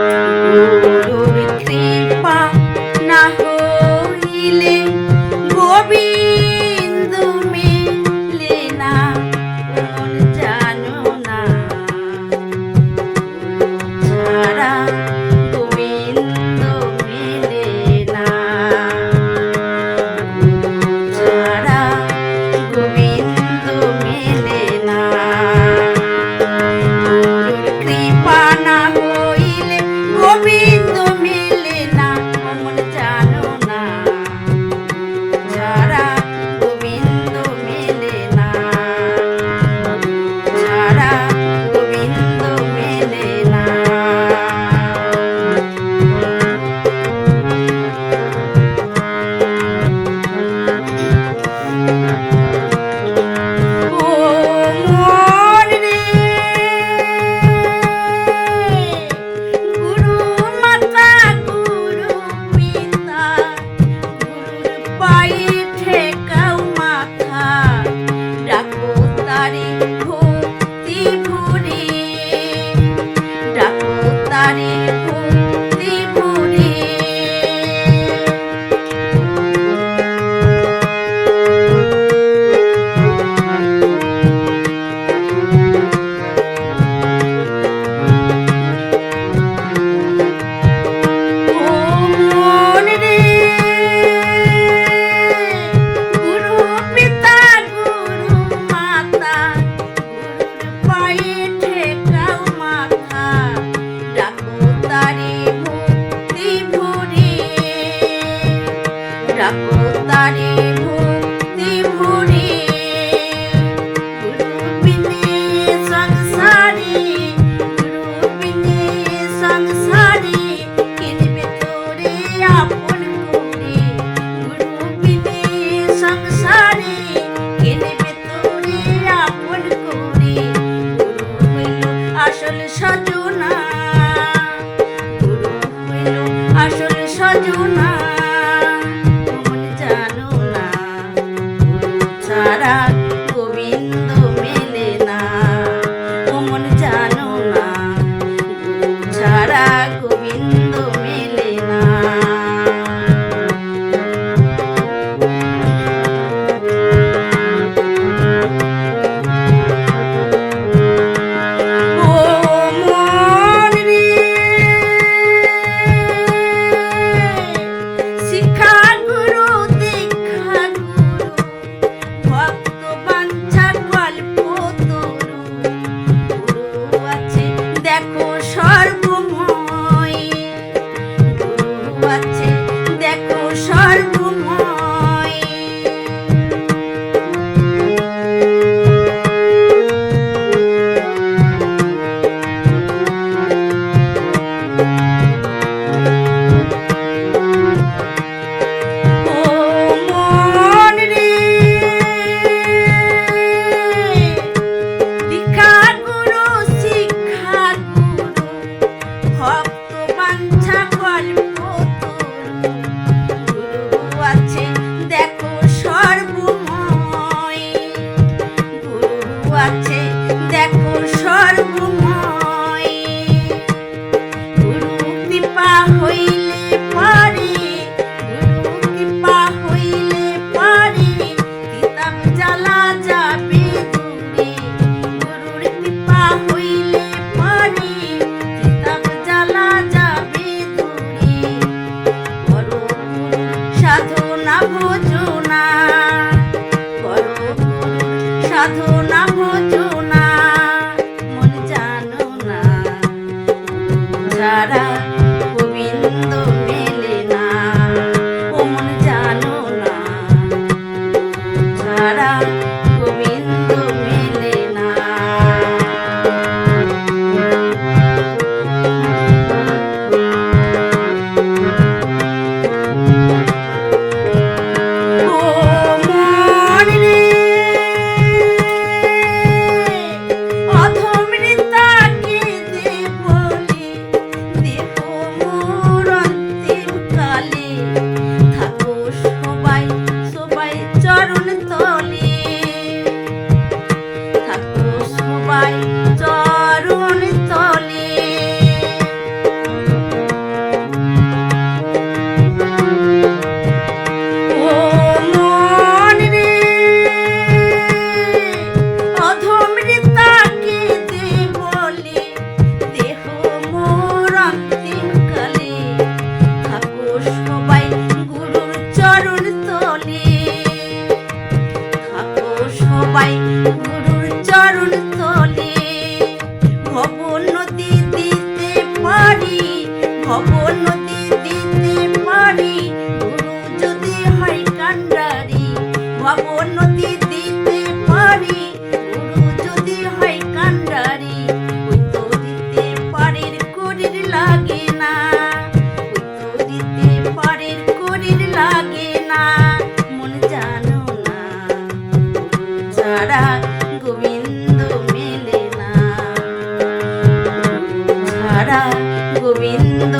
গুরুর কৃপা না হইলে গোবিন্দ মেলে না, মন জানো না। ছাড়া গোবিন্দ মেলে না, ছাড়া গোবিন্দ মেলে না। গুরুর কৃপা না হইলে গোবিন্দ মেলে না, মন জানো না। ছাড়া গোবিন্দ মেলে না, ছাড়া গোবিন্দ মেলে না। ও মন রে, গুরু মাতা গুরু পিতা, গুরুর পায়ে ঠেকাও মাথা, ডাকো তারে ভক্তি ভরে, ডাকো তারে ভক্তি ভরে। ও মন রে, গুরু পিতা গুরু মাতা, গুরুর পায়ে ঠেকাও মাথা, ডাকো তারে ভক্তি ভরে, ডাকো তারে ভক্তি ভরে। গুরু বিনে সংসারে, গুরু বিনে সংসারে, কিনবে তোরে আপন করে। গুরু বিনে সংসারে, কিনবে তোরে আপন করে। গুরু হইল আসল সজনা, গুরু হইল আসল সজনা, মন জানো না। গুরু ছাড়া গোবিন্দ মেলে না, মন জানো না। গুরু ছাড়া গোবিন্দ মেলে না। ও মন রে, শিক্ষা গুরু দীক্ষা গুরু, ভক্ত বাঞ্ছা কল্প তরু। গুরু আছে দেখো সর্বময়, গুরু আছে দেখো সর্বময়। ও মন রে, দীক্ষা গুরু শিক্ষা গুরু, রাধা গোবিন্দ